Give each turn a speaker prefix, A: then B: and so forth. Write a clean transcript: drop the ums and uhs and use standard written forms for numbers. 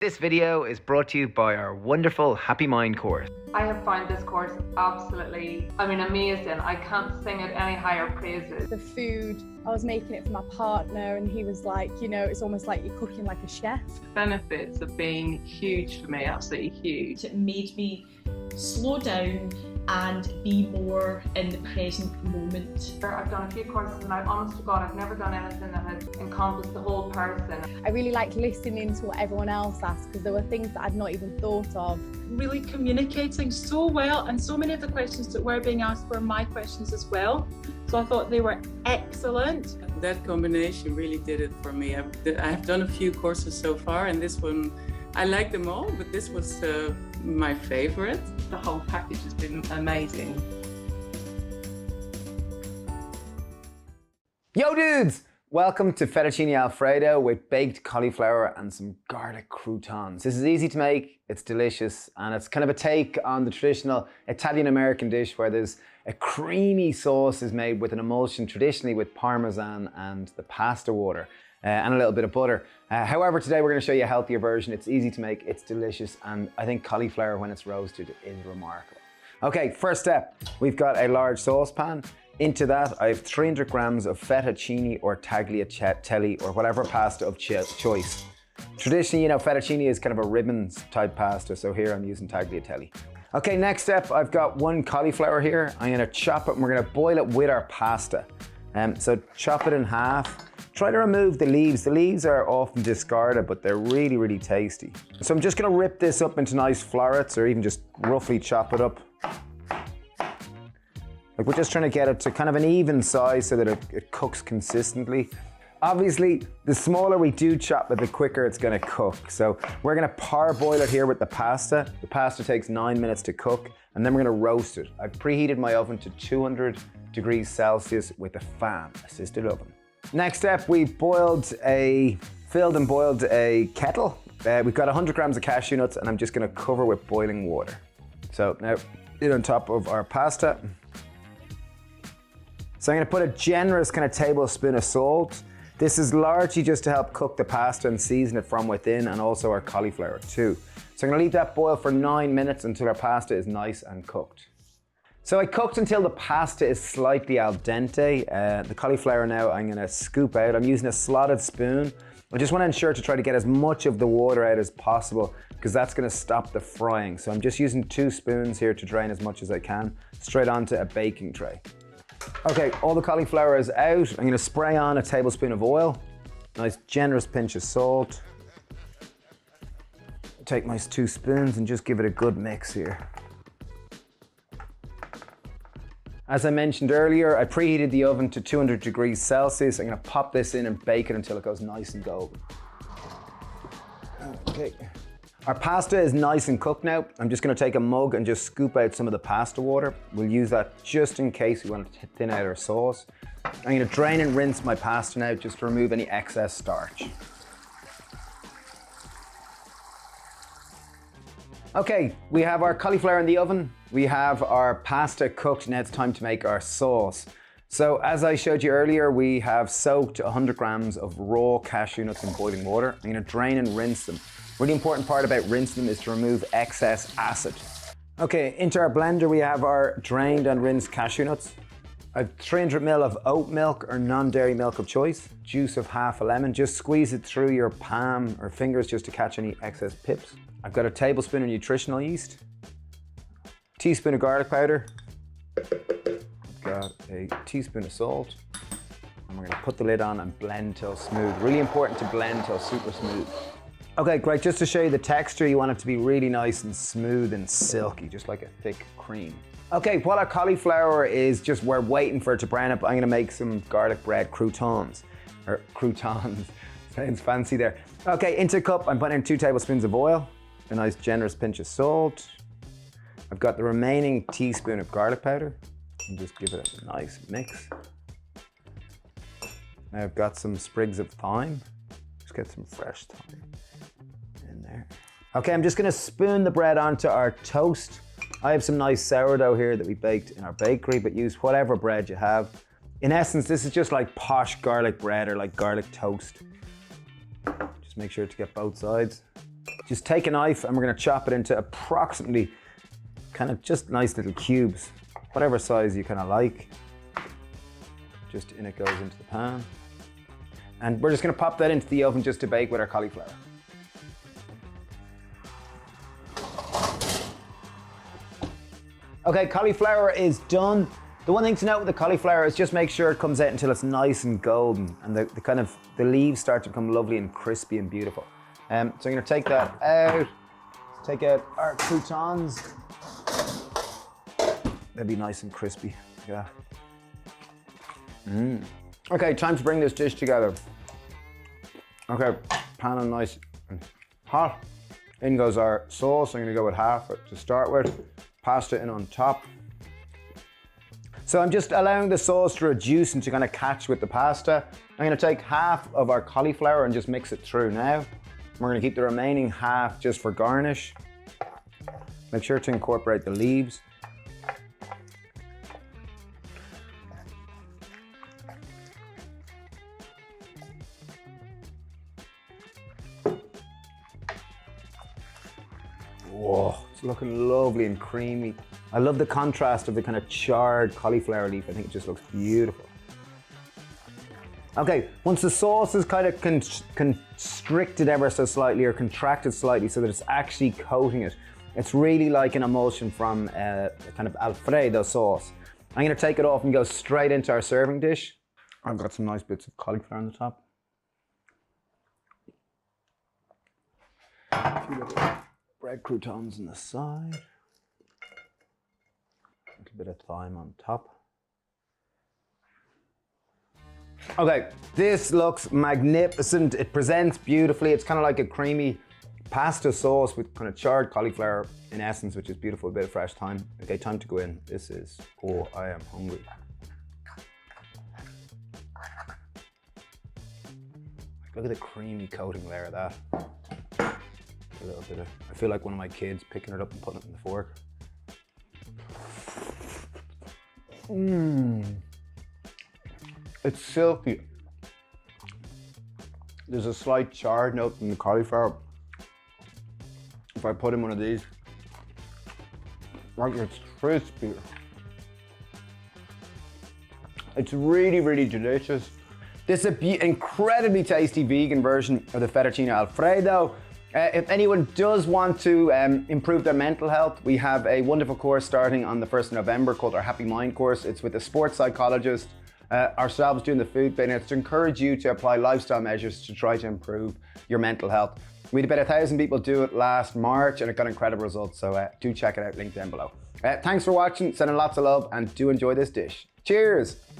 A: This video is brought to you by our wonderful Happy Mind course.
B: I have found this course absolutely, amazing. I can't sing it any higher praises.
C: The food, I was making it for my partner and he was like, you know, it's almost like you're cooking like a chef.
B: Benefits have been huge for me, absolutely huge.
D: It made me slow down and be more in the present moment.
B: I've done a few courses and honest to God, I've never done anything that has encompassed the whole person.
C: I really like listening to what everyone else asked because there were things that I'd not even thought of.
E: Really communicating so well, and so many of the questions that were being asked were my questions as well. So I thought they were excellent.
F: That combination really did it for me. I've done a few courses so far, and this one, I like them all, but this was my favorite.
B: The whole package has been amazing.
A: Yo dudes! Welcome to Fettuccine Alfredo with baked cauliflower and some garlic croutons. This is easy to make, it's delicious, and it's kind of a take on the traditional Italian-American dish where there's a creamy sauce is made with an emulsion, traditionally with Parmesan and the pasta water. And a little bit of butter. However, today we're going to show you a healthier version. It's easy to make, it's delicious, and I think cauliflower when it's roasted is remarkable. Okay, first step, we've got a large saucepan. Into that, I have 300 grams of fettuccine or tagliatelle or whatever pasta of choice. Traditionally, you know, fettuccine is kind of a ribbons type pasta, so here I'm using tagliatelle. Okay, next step, I've got one cauliflower here. I'm going to chop it and we're going to boil it with our pasta. So chop it in half. Try to remove the leaves. The leaves are often discarded, but they're really, really tasty. So I'm just gonna rip this up into nice florets or even just roughly chop it up. Like we're just trying to get it to kind of an even size so that it cooks consistently. Obviously, the smaller we do chop it, the quicker it's gonna cook. So we're gonna parboil it here with the pasta. The pasta takes 9 minutes to cook, and then we're gonna roast it. I've preheated my oven to 200 degrees Celsius with a fan assisted oven. Next step, we filled and boiled a kettle. We've got 100 grams of cashew nuts and I'm just gonna cover with boiling water. So now, it on top of our pasta. So I'm gonna put a generous kind of tablespoon of salt. This is largely just to help cook the pasta and season it from within, and also our cauliflower too. So I'm gonna leave that boil for 9 minutes until our pasta is nice and cooked. So I cooked until the pasta is slightly al dente. The cauliflower now I'm gonna scoop out. I'm using a slotted spoon. I just wanna ensure to try to get as much of the water out as possible because that's gonna stop the frying. So I'm just using 2 spoons here to drain as much as I can, straight onto a baking tray. Okay, all the cauliflower is out. I'm gonna spray on a tablespoon of oil, nice generous pinch of salt. Take my 2 spoons and just give it a good mix here. As I mentioned earlier, I preheated the oven to 200 degrees Celsius. I'm gonna pop this in and bake it until it goes nice and golden. Okay, our pasta is nice and cooked now. I'm just gonna take a mug and just scoop out some of the pasta water. We'll use that just in case we want to thin out our sauce. I'm gonna drain and rinse my pasta now just to remove any excess starch. Okay, we have our cauliflower in the oven. We have our pasta cooked. Now it's time to make our sauce. So as I showed you earlier, we have soaked 100 grams of raw cashew nuts in boiling water. I'm gonna drain and rinse them. Really important part about rinsing them is to remove excess acid. Okay, into our blender we have our drained and rinsed cashew nuts. I've 300 ml of oat milk or non-dairy milk of choice, juice of half a lemon. Just squeeze it through your palm or fingers just to catch any excess pips. I've got a tablespoon of nutritional yeast, teaspoon of garlic powder, I've got a teaspoon of salt, and we're gonna put the lid on and blend till smooth. Really important to blend till super smooth. Okay, great, just to show you the texture, you want it to be really nice and smooth and silky, just like a thick cream. Okay, while our cauliflower is just, we're waiting for it to brown up, I'm gonna make some garlic bread croutons, or croutons, sounds fancy there. Okay, into a cup, I'm putting in 2 tablespoons of oil, a nice generous pinch of salt. I've got the remaining teaspoon of garlic powder, and just give it a nice mix. Now I've got some sprigs of thyme, just get some fresh thyme in there. Okay, I'm just gonna spoon the bread onto our toast. I have some nice sourdough here that we baked in our bakery, but use whatever bread you have. In essence, this is just like posh garlic bread or like garlic toast. Just make sure to get both sides. just take a knife and we're gonna chop it into approximately kind of just nice little cubes, whatever size you kind of like. Just in it goes into the pan. And we're just gonna pop that into the oven just to bake with our cauliflower. Okay, cauliflower is done. The one thing to note with the cauliflower is just make sure it comes out until it's nice and golden and the leaves start to become lovely and crispy and beautiful. So I'm gonna take that out. Take out our croutons. They'll be nice and crispy. Look at that. Okay, time to bring this dish together. Okay, pan on nice and hot. In goes our sauce. I'm gonna go with half to start with. Pasta in on top. So I'm just allowing the sauce to reduce and to kind of catch with the pasta. I'm gonna take half of our cauliflower and just mix it through now. We're gonna keep the remaining half just for garnish. Make sure to incorporate the leaves. Whoa, it's looking lovely and creamy. I love the contrast of the kind of charred cauliflower leaf. I think it just looks beautiful. Okay, once the sauce is kind of constricted ever so slightly or contracted slightly so that it's actually coating it, it's really like an emulsion from a kind of Alfredo sauce. I'm gonna take it off and go straight into our serving dish. I've got some nice bits of cauliflower on the top. A few little bread croutons on the side. A little bit of thyme on top. Okay, this looks magnificent. It presents beautifully. It's kind of like a creamy pasta sauce with kind of charred cauliflower in essence, which is beautiful, a bit of fresh thyme. Okay, time to go in. This is, oh, I am hungry. Look at the creamy coating layer of that. A little bit of, I feel like one of my kids picking it up and putting it in the fork. It's silky. There's a slight charred note in the cauliflower. If I put in one of these, like it's crispy. It's really, really delicious. This is an incredibly tasty vegan version of the Fettuccine Alfredo. If anyone does want to improve their mental health, we have a wonderful course starting on the 1st of November called our Happy Mind course. It's with a sports psychologist, ourselves doing the food bit, and it's to encourage you to apply lifestyle measures to try to improve your mental health. We had about 1,000 people do it last March and it got incredible results, so do check it out, link down below. Thanks for watching, sending lots of love, and do enjoy this dish. Cheers!